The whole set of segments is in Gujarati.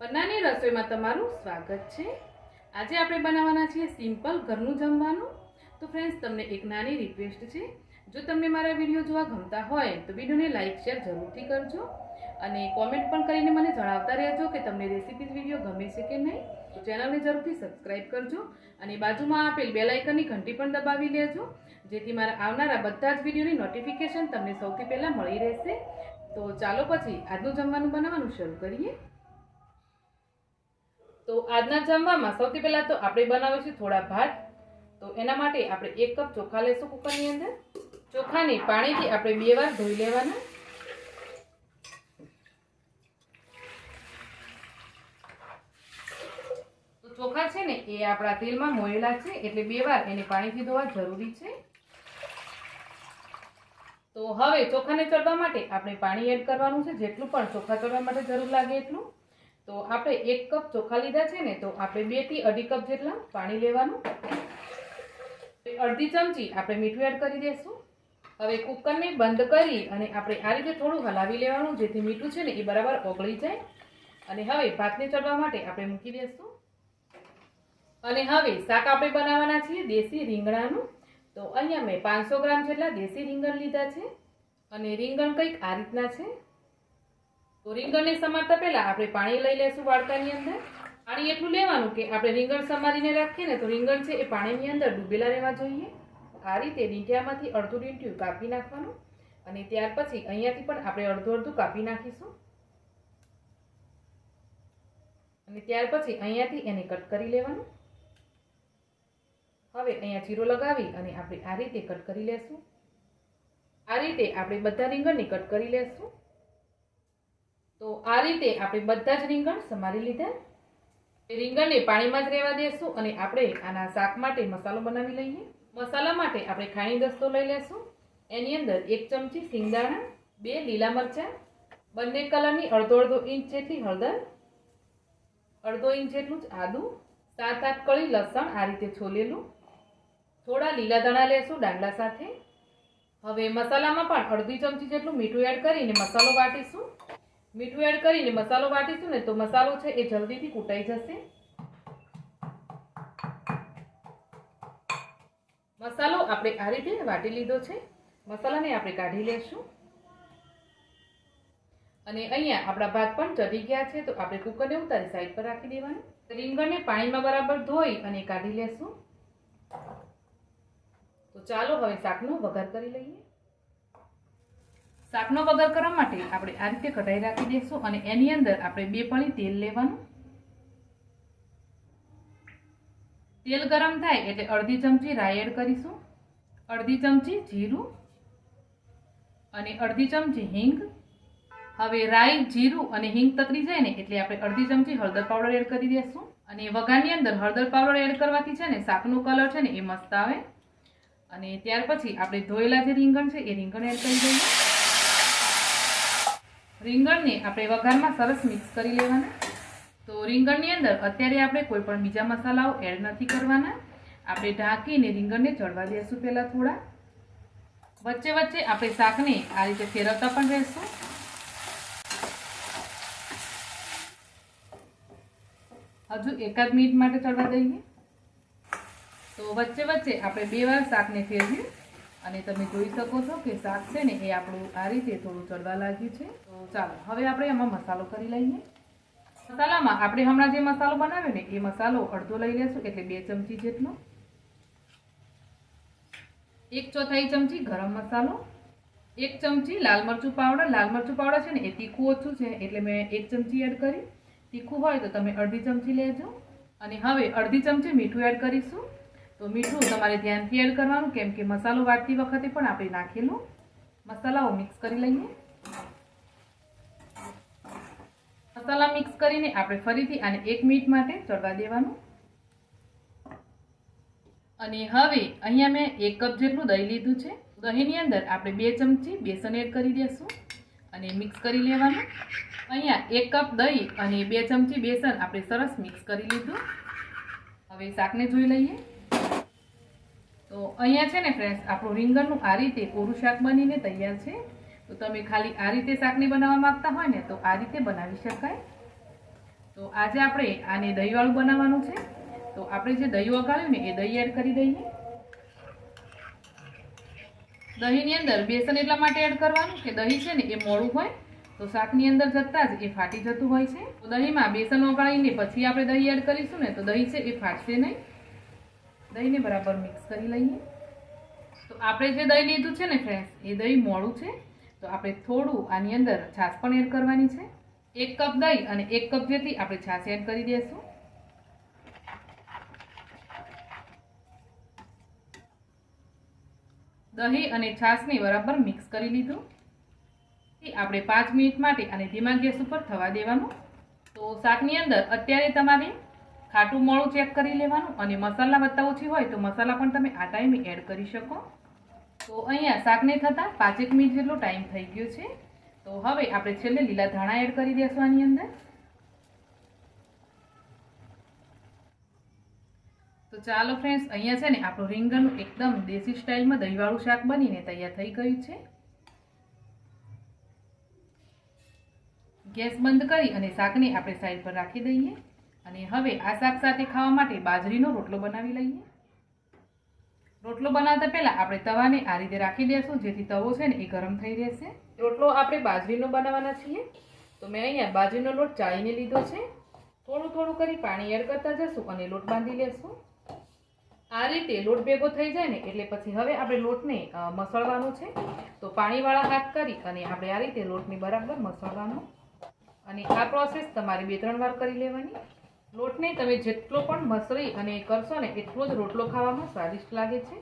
પન્નાની રસોઈમાં તમારું સ્વાગત છે। આજે આપણે બનાવવાના છીએ સિમ્પલ ઘરનું જમવાનું। તો ફ્રેન્ડ્સ, તમને એક નાની રિક્વેસ્ટ છે, જો તમને મારા વિડીયો જોવા ગમતા હોય તો વિડીયોને લાઈક શેર જરૂરથી કરજો અને કોમેન્ટ પણ કરીને મને જણાવતા રહેજો કે તમને રેસિપીઝ વિડીયો ગમે છે કે નહીં। તો ચેનલને જરૂરથી સબસ્ક્રાઇબ કરજો અને બાજુમાં આપેલ બેલ આઇકનની ઘંટી પણ દબાવી લેજો, જેથી મારા આવનારા બધા જ વિડીયોની નોટિફિકેશન તમને સૌથી પહેલાં મળી રહેશે। તો ચાલો પછી આજનું જમવાનું બનાવવાનું શરૂ કરીએ। तो आजना जमवामां सौथी पहला तो आपणे बनावीशुं थोड़ा भात। तो एना माटे आपणे 1 कप चोखा लेशुं। कुकरनी अंदर चोखाने पाणीथी आपणे 2 वार धोई लेवाना। तो चोखा छे ने ए आपणा तेलमां मोयेला छे एटले 2 वार एने पाणीथी धोवा जरूरी छे। तो हवे चोखाने चढ़वा माटे आपणे पाणी एड करवानुं छे, जेटલું પણ चोखा चढ़वा माटे जरूर लागे एटલું। तो आपणे 1 कप चोखा लीधा छे ने तो आपणे 2 થી 2.5 कप जेटला पाणी लेवानुं। अर्धी चमची आपणे मीठું एड करी देशुं। हवे कुकरने बंद करी अने आपणे आ रीते थोडું हलावी लेवानुं, जेथी मीठું छे ने ए बराबर ओगળી जाय। अने हवे भातने चढ़वा माटे आपणे मूकी देशुं। अने हवे शाक आपणे बनाववाना छीए देशी રીંગણાનું। तो अहींया मैं 500 ग्राम जेटला देशी રીંગણ लीधा छे अने રીંગણ कंईक आ रीतना छे। तो રીંગણને સમારતા પહેલા આપણે પાણી લઈ લેશું વાડકાની અંદર। પાણી એટલું લેવાનું કે આપણે રીંગણ સમારીને રાખીએ ને તો રીંગણ છે એ પાણીની અંદર ડૂબેલા રહેવા જોઈએ। આ રીતે ડીંઠિયામાંથી અડધું ડીંઠિયું કાપી નાખવાનું અને ત્યાર પછી અહીંયાથી પણ આપણે અડધું અડધું કાપી નાખીશું અને ત્યાર પછી અહીંયાથી એને કટ કરી લેવાનું। હવે અહીંયા ચીરો લગાવી અને આપણે આ રીતે કટ કરી લેશું। આ રીતે આપણે બધા રીંગણને કટ કરી લેશું। तो आ रीते आपणे बधा ज રીંગણ समारी लीधा। રીંગણને પાણીમાં જ રહેવા દેશું અને આપણે આના શાક માટે મસાલો બનાવી લઈએ। મસાલા માટે આપણે ખાણી દસ્તો લઈ લેશું। એની અંદર 1 ચમચી સિંગદાણા, 2 લીલા મરચાં, બંને કલરની અડધો ઇંચ જેટલી હળદર, અડધો ઇંચ જેટલું જ આદુ, 7-8 કળી લસણ આ રીતે છોલેલું, થોડા લીલા ધાણા લેશું ડાંગલા સાથે। હવે મસાલામાં પણ અડધી ચમચી જેટલું મીઠું એડ કરીને મસાલો વાટીશું। मीठू एड करीने मसालो वाटीशुं ने तो मसालो छे ए जल्दीथी कूटाई जशे। मसालो आपणे आ रीते वाटी लीधो छे। मसालाने आपणे काढी लेशुं अने अहींया आपणा भात पण चढ़ी गया छे। तो आपणे कुकरने उतारी साइड पर राखी देवानुं। રીંગણને पाणीमां बराबर धोई अने काढी लेशुं। तो चालो हवे शाकनो वघार करी लईए। શાકનો વઘાર કરવા માટે આપણે આ રીતે કઢાઈ રાખી દઈશું અને એની અંદર આપણે 2 પળી તેલ લેવાનું। તેલ ગરમ થાય એટલે અડધી ચમચી રાઈ એડ કરીશું, અડધી ચમચી જીરું અને અડધી ચમચી હિંગ। હવે રાઈ, જીરું અને હિંગ તતરી જાય ને એટલે આપણે અડધી ચમચી હળદર પાવડર એડ કરી દઈશું અને વઘારની અંદર હળદર પાવડર એડ કરવાથી છે ને શાકનો કલર છે ને એ મસ્ત આવે। અને ત્યાર પછી આપણે ધોયેલા જે રીંગણ છે એ રીંગણ એડ કરી દઈએ। રીંગણને આપણે વઘારમાં સરસ મિક્સ કરી લેવાના। તો રીંગણની અંદર અત્યારે આપણે કોઈ પણ બીજા મસાલાઓ એડ નથી કરવાના। આપણે ઢાંકીને રીંગણને ચડવા દઈશું પહેલા થોડા। વચ્ચે વચ્ચે આપણે શાકને આ રીતે ફેરવતા પણ રહેશું। હજુ એકાદ મિનિટ માટે ચડવા દઈએ। તો વચ્ચે વચ્ચે આપણે 2 વાર શાકને ફેરવ્યું અને તમે જોઈ શકો છો કે શાક છે ને એ આપણું આ રીતે થોડું ચડવા લાગ્યું છે। તો ચાલો હવે આપણે એમાં મસાલો કરી લઈએ। મસાલામાં આપણે હમણાં જે મસાલો બનાવ્યો ને એ મસાલો અડધો લઈ લેશું એટલે 2 ચમચી જેટલો, 1/4 ચમચી ગરમ મસાલો, 1 ચમચી લાલ મરચું પાવડર। લાલ મરચું પાવડર છે ને એ તીખું ઓછું છે એટલે મેં 1 ચમચી એડ કરી। તીખું હોય તો તમે અડધી ચમચી લેજો। અને હવે અડધી ચમચી મીઠું એડ કરીશું। तो मीठू तमारे ध्यानथी एड करवानुं, केम के मसालो वाटती वखते पण आपणे नाखेलो। मसालाओ मिक्स करी लईए। मसाला मिक्स करीने आपणे फरीथी आने 1 मिनिट माटे चढ़वा देवानुं। अने हवे अहींया मैं 1 कप जेटलुं दही लीधुं छे। दहीनी अंदर आपणे 2 चमची बेसन एड करी देशुं अने मिक्स करी लेवानुं। अहींया 1 कप दही अने 2 चमची बेसन आपणे सरस मिक्स करी लीधुं। हवे शाकने जोई लईए। तो अहींया छे ने फ्रेंड्स आपणुं રીંગણનું आ रीते कोરું शाक बनीने तैयार छे। तो तमे खाली आ रीते शाकने बनाववा मांगता होय ने तो आ रीते बनावी शकाय। તો આજે આપણે આને દહીંવાળું બનાવવાનું છે. તો આપણે જે દહીં વગાડ્યું ને એ દહીં એડ કરી દઈએ. દહીંની અંદર બેસન એટલા માટે એડ કરવાનું કે દહીં છે ને એ મોળું હોય તો શાકની અંદર જતાં જ એ ફાટી જતું હોય છે. તો દહીંમાં બેસન ઓગાળીને પછી આપણે દહીં એડ કરીશું ને તો દહીં છે એ ફાટશે નહીં. દહીંને બરાબર મિક્સ કરી લઈએ. તો આપણે જે દહીં લીધું છે ને ફ્રેન્ડ્સ એ દહીં મોળું છે તો આપણે થોડું આની અંદર છાશ પણ એડ કરવાની છે. 1 કપ દહીં અને 1 કપ જેટલી આપણે છાશ એડ કરી દઈશું. દહીં અને છાશને બરાબર મિક્સ કરી લીધું. આપણે 5 મિનિટ માટે આને ધીમા ગેસ ઉપર થવા દેવાનું. તો શાકની અંદર અત્યારે તમારે ખાટું મોળું ચેક કરી લેવાનું અને મસાલા વધતા ઓછી હોય તો મસાલા પણ તમે આ ટાઈમે એડ કરી શકો. તો અહીંયા શાકને થતાં 5 મિનિટ જેટલો ટાઈમ થઈ ગયો છે. તો હવે આપણે છેલ્લે લીલા ધાણા એડ કરી દઈશું આની અંદર. તો ચાલો ફ્રેન્ડ્સ, અહીંયા છે ને આપણું રીંગણનું એકદમ દેશી સ્ટાઇલમાં દહીંવાળું શાક બનીને તૈયાર થઈ ગયું છે. ગેસ બંધ કરી અને શાકને આપણે સાઈડ પર રાખી દઈએ અને હવે આ શાક સાથે ખાવા માટે બાજરીનો રોટલો બનાવી લઈએ. રોટલો બનાવતા પહેલાં આપણે તવાને આ રીતે રાખી દઈશું જેથી તવો છે ને એ ગરમ થઈ રહેશે. રોટલો આપણે બાજરીનો બનાવવાના છીએ. તો મેં અહીંયા બાજરીનો લોટ ચાળીને લીધો છે. થોડું થોડું કરી પાણી એડ કરતા જશું અને લોટ બાંધી લેશું. આ રીતે લોટ ભેગો થઈ જાય ને એટલે પછી હવે આપણે લોટને મસળવાનો છે. તો પાણીવાળા હાથ કરી અને આપણે આ રીતે લોટને બરાબર મસળવાનો અને આ પ્રોસેસ તમારે 2-3 વાર કરી લેવાની. લોટને તમે જેટલો પણ મસળી અને કરશો ને એટલો જ રોટલો ખાવામાં સ્વાદિષ્ટ લાગે છે.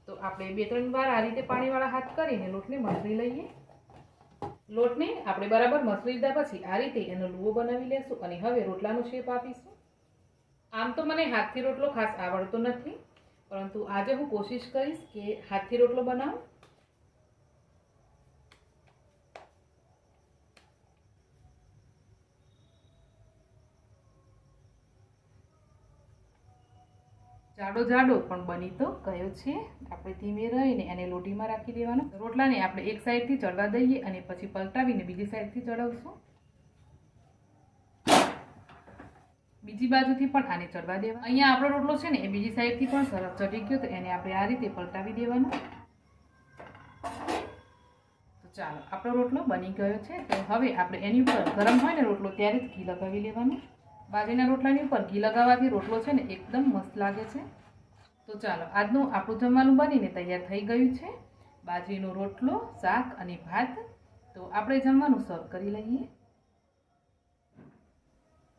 તો આપણે 2-3 વાર આ રીતે પાણીવાળા હાથ કરીને લોટને મસળી લઈએ. લોટને આપણે બરાબર મસળી લીધા પછી આ રીતે એનો લુવો બનાવી લેશું અને હવે રોટલાનો શેપ આપીશું. આમ તો મને હાથથી રોટલો ખાસ આવડતો નથી, પરંતુ આજે હું કોશિશ કરીશ કે હાથથી રોટલો બનાવું. જાડો જાડો પણ બની તો ગયો છે. આપણે ધીમે રહીને એને લોટીમાં રાખી દેવાનો. રોટલાને આપણે એક સાઈડથી ચડવા દઈએ અને પછી પલટાવીને બીજી સાઈડથી ચડાવશું. બીજી બાજુથી પણ આને ચડવા દેવા. અહીંયા આપણો રોટલો છે ને એ બીજી સાઈડથી પણ સરસ ચડી ગયો તો એને આપણે આ રીતે પલટાવી દેવાનો. તો ચાલો, આપણો રોટલો બની ગયો છે. તો હવે આપણે એની ઉપર ગરમ હોય ને રોટલો ત્યારે જ ઘી લગાવી લેવાનું. બાજરીના રોટલાની ઉપર ઘી લગાવવાથી રોટલો છે ને એકદમ મસ્ત લાગે છે. તો ચાલો, આજનું આપણું જમવાનું બનીને તૈયાર થઈ ગયું છે. બાજરીનો રોટલો, શાક અને ભાત. તો આપણે જમવાનું સર્વ કરી લઈએ.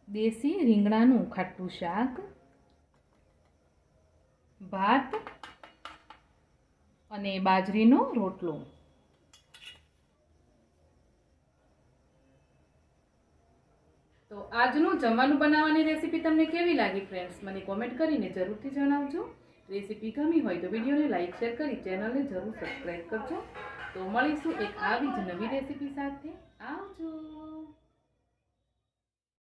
દેશી રીંગણાનું ખાટું શાક, ભાત અને બાજરીનો રોટલો. તો આજનું જમવાનું બનાવવાની રેસીપી તમને કેવી લાગી ફ્રેન્ડ્સ, મને કોમેન્ટ કરીને જરૂરથી જણાવજો. રેસીપી ગમી હોય તો વિડીયોને લાઈક શેર કરી ચેનલને જરૂર સબસ્ક્રાઈબ કરજો. તો મળીશું એક આવી જ નવી રેસીપી સાથે. આવજો.